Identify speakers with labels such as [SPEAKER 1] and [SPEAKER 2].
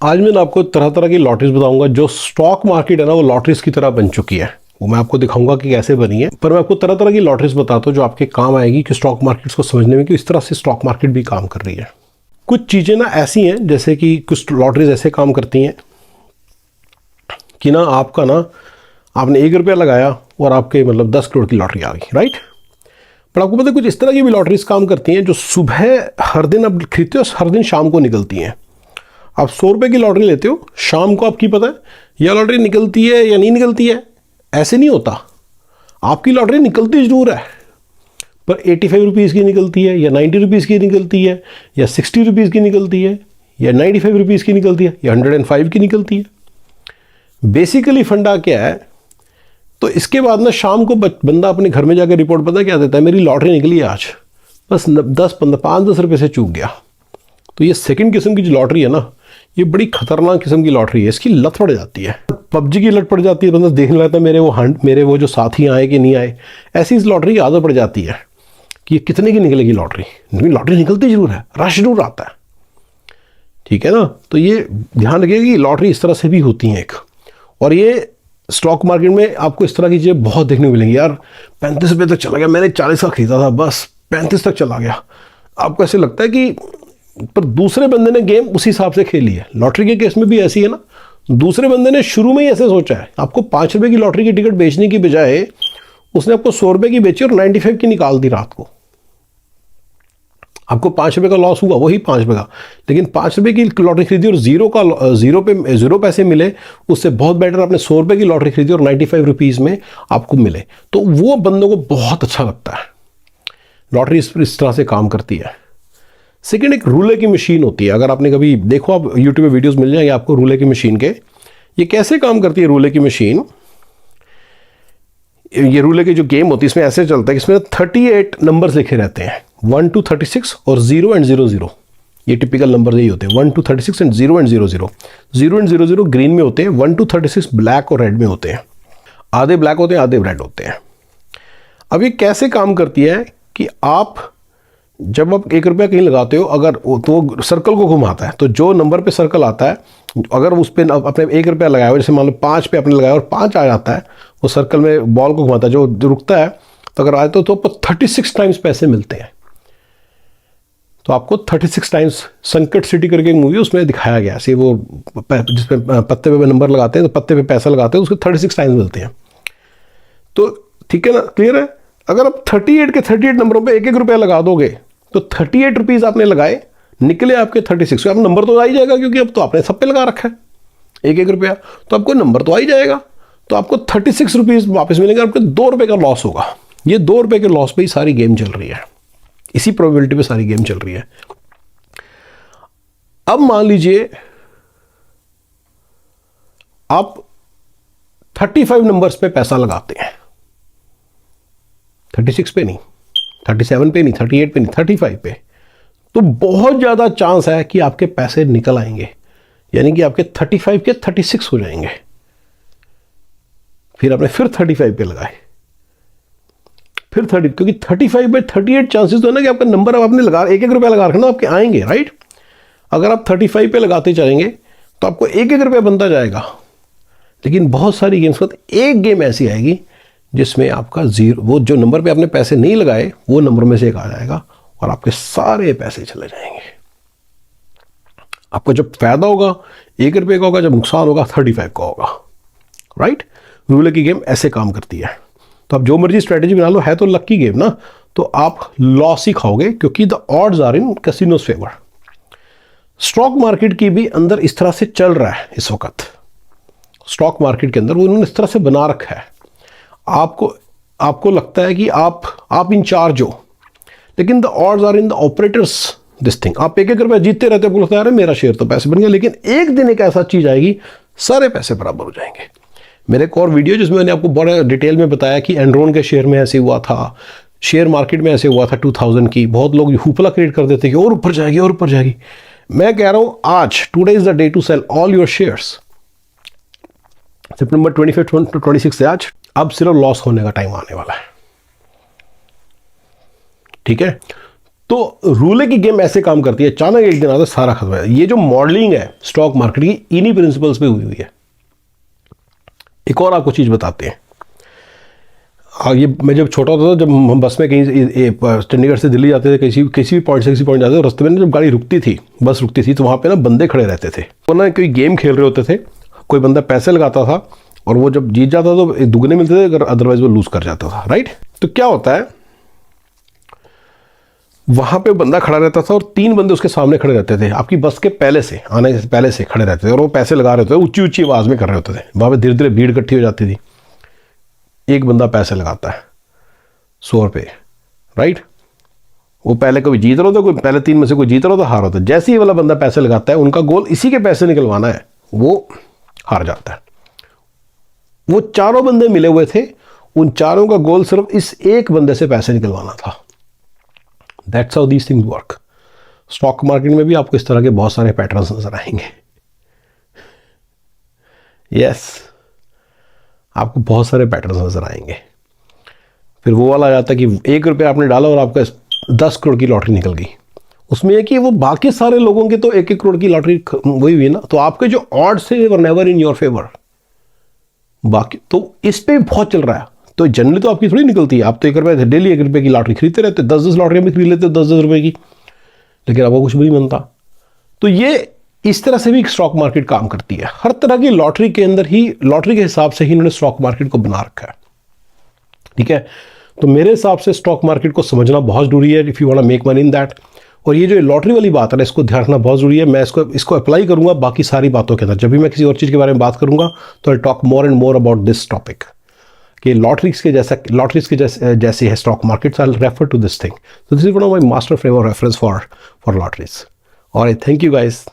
[SPEAKER 1] आज मैं आपको तरह तरह की लॉटरीज बताऊंगा। जो स्टॉक मार्केट है ना, वो लॉटरीज की तरह बन चुकी है। वो मैं आपको दिखाऊंगा कि कैसे बनी है। पर मैं आपको तरह तरह की लॉटरीज बताता हूँ जो आपके काम आएगी कि स्टॉक मार्केट्स को समझने में कि इस तरह से स्टॉक मार्केट भी काम कर रही है। कुछ चीज़ें ना ऐसी हैं, जैसे कि कुछ लॉटरीज ऐसे काम करती हैं कि ना आपने 1 रुपया लगाया और आपके 10 करोड़ की लॉटरी आ गई, राइट। पर आपको पता है कुछ इस तरह की भी लॉटरीज काम करती हैं जो सुबह हर दिन आप खरीदते हो, हर दिन शाम को निकलती हैं। आप 100 रुपये की लॉटरी लेते हो, शाम को आपकी पता है यह लॉटरी निकलती है या नहीं निकलती है। ऐसे नहीं होता, आपकी लॉटरी निकलती जरूर है, पर 85 रुपीज़ की निकलती है या 90 रुपीज़ की निकलती है या 60 रुपीज़ की निकलती है या 95 रुपीज़ की निकलती है या 105 की निकलती है। बेसिकली फंडा क्या है, तो इसके बाद ना शाम को बंदा अपने घर में जाकर रिपोर्ट पता क्या देता है, मेरी लॉटरी निकली आज, बस 5-10 रुपये से चूक गया। तो ये सेकंड किस्म की जो लॉटरी है ना, ये बड़ी खतरनाक किस्म की लॉटरी है। इसकी लत पड़ जाती है, पबजी की लत पड़ जाती है। बंदा देखने लगता है मेरे वो जो साथी आए कि नहीं आए। ऐसी इस लॉटरी की आदत पड़ जाती है कि ये कितने की निकलेगी लॉटरी। लॉटरी निकलती जरूर है, रश जरूर आता है, ठीक है ना। तो ये ध्यान रखिएगा कि लॉटरी इस तरह से भी होती है एक। और ये स्टॉक मार्केट में आपको इस तरह की चीज़ें बहुत देखने को मिलेंगी। यार 35 रुपये तक चला गया, मैंने 40 का खरीदा था, बस 35 तक चला गया। आपको ऐसे लगता है कि पर दूसरे बंदे ने गेम उसी हिसाब से खेली है। लॉटरी के केस में भी ऐसी है ना, दूसरे बंदे ने शुरू में ही ऐसे सोचा है। आपको 5 रुपये की लॉटरी की टिकट बेचने की बजाय उसने आपको 100 रुपये की बेची और 95 की निकाल दी रात को। आपको 5 रुपये का लॉस हुआ, वही 5 रुपये का, लेकिन 5 रुपये की लॉटरी खरीदी और जीरो पैसे मिले। उससे बहुत बेटर आपने 100 रुपये की लॉटरी खरीदी और 95 रुपीज़ में आपको मिले। तो वो बंदों को बहुत अच्छा लगता है। लॉटरी इस तरह से काम करती है। सेकेंड, एक रूले की मशीन होती है। अगर आपने कभी देखो, आप यूट्यूब में वीडियोस मिल जाएंगे आपको रूले की मशीन के। ये कैसे काम करती है रूले की मशीन। ये रूले की जो गेम होती है, इसमें ऐसे चलता है कि इसमें 38 नंबर्स लिखे रहते हैं, 1 to 36 और 0 and 00। ये टिपिकल नंबर यही होते हैं, 1 to 36 and 0 and 00। 0 and 00 green में होते हैं, 1 to 36 ब्लैक और रेड में होते हैं। आधे ब्लैक होते हैं, आधे रेड होते हैं। अब ये कैसे काम करती है कि आप जब आप 1 रुपया कहीं लगाते हो, अगर तो सर्कल को घुमाता है, तो जो नंबर पे सर्कल आता है, अगर उस पर अपने 1 रुपया लगाया हो, जैसे मान लो 5 पे आपने लगाया और 5 आ जाता है, वो सर्कल में बॉल को घुमाता है, जो रुकता है तो अगर आए तो आपको 36 टाइम्स पैसे मिलते हैं। तो आपको 36 टाइम्स, संकट सिटी करके एक मूवी उसमें दिखाया गया ऐसे, वो जिसमें पत्ते पे नंबर लगाते हैं, तो पत्ते पे पैसा लगाते हैं, उसको 36 टाइम्स मिलते हैं। तो ठीक है ना, क्लियर है। अगर आप 38 के 38 नंबरों पे 1-1 रुपया लगा दोगे तो 38 रुपीज़ आपने लगाए, निकले आपके 36। अब नंबर तो आ ही जाएगा, क्योंकि अब तो आपने सब पे लगा रखा है 1-1 रुपया, तो आपको नंबर तो आ ही जाएगा। तो आपको 36 रुपीज़ वापस मिलेंगे, आपके 2 रुपये का लॉस होगा। ये 2 रुपये के लॉस पे ही सारी गेम चल रही है, इसी प्रोबेबिलिटी पे सारी गेम चल रही है। अब मान लीजिए आप 35 नंबर्स पे पैसा लगाते हैं, 36 पे नहीं, 37 पे नहीं, 38 पे नहीं, 35 पे, तो बहुत ज़्यादा चांस है कि आपके पैसे निकल आएंगे। यानी कि आपके 35 के 36 हो जाएंगे। फिर आपने फिर 35 पे लगाए, फिर 30, क्योंकि 35 पे 38 चांसेस तो है ना कि आपका नंबर, अब आपने लगा 1-1 रुपया लगा रखना, आपके आएंगे, राइट। अगर आप 35 पे लगाते चलेंगे तो आपको 1-1 रुपया बनता जाएगा। लेकिन बहुत सारी गेम्स के बाद एक गेम ऐसी आएगी जिसमें आपका जीरो, वो जो नंबर पे आपने पैसे नहीं लगाए वो नंबर में से एक आ जाएगा और आपके सारे पैसे चले जाएंगे। आपको जब फायदा होगा 1 रुपये का होगा, जब नुकसान होगा 35 का होगा, राइट। रूले की गेम ऐसे काम करती है। तो आप जो मर्जी स्ट्रेटेजी बना लो, है तो लकी गेम ना, तो आप लॉस ही खाओगे, क्योंकि the odds are in casino's favour. Stock market की भी अंदर इस तरह से चल रहा है इस वक्त। स्टॉक मार्केट के अंदर वो उन्होंने इस तरह से बना रखा है। आपको लगता है कि आप इन चार्ज हो, लेकिन the odds are in the operators this thing. आप 1-1 रुपया जीतते रहते हो, आपको लगता है मेरा शेयर तो पैसे बन गया, लेकिन एक दिन एक ऐसा चीज आएगी, सारे पैसे बराबर हो जाएंगे। मेरे एक और वीडियो जिसमें मैंने आपको बड़ा डिटेल में बताया कि एनरॉन के शेयर में ऐसे हुआ था, शेयर मार्केट में ऐसे हुआ था 2000 की। बहुत लोग हुपला क्रिएट कर देते कि और ऊपर जाएगी और ऊपर जाएगी। मैं कह रहा हूं आज today is the day to sell all your shares. सितंबर 25 to 26 से आज अब सिर्फ लॉस होने का टाइम आने वाला है, ठीक है। तो रूले की गेम ऐसे काम करती है, अचानक एक दिन आता है सारा खत्म है। ये जो मॉडलिंग है स्टॉक मार्केट की, इन्हीं प्रिंसिपल्स पे हुई है। एक और आपको चीज़ बताते हैं। ये मैं जब छोटा होता था, जब हम बस में कहीं चंडीगढ़ से दिल्ली जाते थे, किसी भी पॉइंट से किसी पॉइंट जाते थे, रास्ते में जब गाड़ी रुकती थी, बस रुकती थी, तो वहाँ पे ना बंदे खड़े रहते थे। वो ना कोई गेम खेल रहे होते थे, कोई बंदा पैसे लगाता था और वो जब जीत जाता तो दुगने मिलते थे, अगर अदरवाइज वो लूज कर जाता था, राइट। तो क्या होता है, वहाँ पे बंदा खड़ा रहता था और 3 बंदे उसके सामने खड़े रहते थे, आपकी बस के पहले से, आने से पहले से खड़े रहते थे, और वो पैसे लगा रहे होते थे, ऊंची ऊंची आवाज़ में कर रहे होते थे। वहाँ पे धीरे धीरे भीड़ इकट्ठी हो जाती थी। एक बंदा पैसे लगाता है 100 रुपये, राइट। वो पहले कभी जीत रहा होता, कोई पहले 3 में से कोई जीत रहा होता, हार होता। जैसे ही वाला बंदा पैसे लगाता है, उनका गोल इसी के पैसे निकलवाना है, वो हार जाता है। वो चारों बंदे मिले हुए थे, उन चारों का गोल सिर्फ इस एक बंदे से पैसे निकलवाना था। That's how these things work. Stock market में भी आपको इस तरह के बहुत सारे पैटर्न्स नजर आएंगे। यस, आपको बहुत सारे पैटर्न्स नजर आएंगे। फिर वो वाला आ जाता है कि 1 रुपया आपने डाला और आपका 10 करोड़ की लॉटरी निकल गई। उसमें यह कि वो बाकी सारे लोगों के तो 1-1 करोड़ की लॉटरी वही हुई ना, तो आपके जो ऑड्स थे were never in your favour. बाकी तो इस पे बहुत चल रहा है, तो जनरली तो आपकी थोड़ी निकलती है। आप तो 1 रुपये डेली 1 रुपये की लॉटरी खरीदते रहते, 10-10 लॉटरियाँ भी खरीद लेते हो 10-10 रुपये की, लेकिन आपको कुछ भी नहीं बनता। तो ये इस तरह से भी स्टॉक मार्केट काम करती है। हर तरह की लॉटरी के अंदर ही, लॉटरी के हिसाब से ही इन्होंने स्टॉक मार्केट को बना रखा है, ठीक है। तो मेरे हिसाब से स्टॉक मार्केट को समझना बहुत जरूरी है, if you want to make money in that. और ये जो लॉटरी वाली बात है ना, इसको ध्यान रखना बहुत जरूरी है। मैं इसको अप्लाई करूंगा बाकी सारी बातों के अंदर। जब भी मैं किसी और चीज़ के बारे में बात करूंगा तो I talk more and more about this topic, कि लॉटरीज के जैसे है stock markets. I will refer to this thing. So this is one of my master framework reference for lotteries. All right, thank you guys.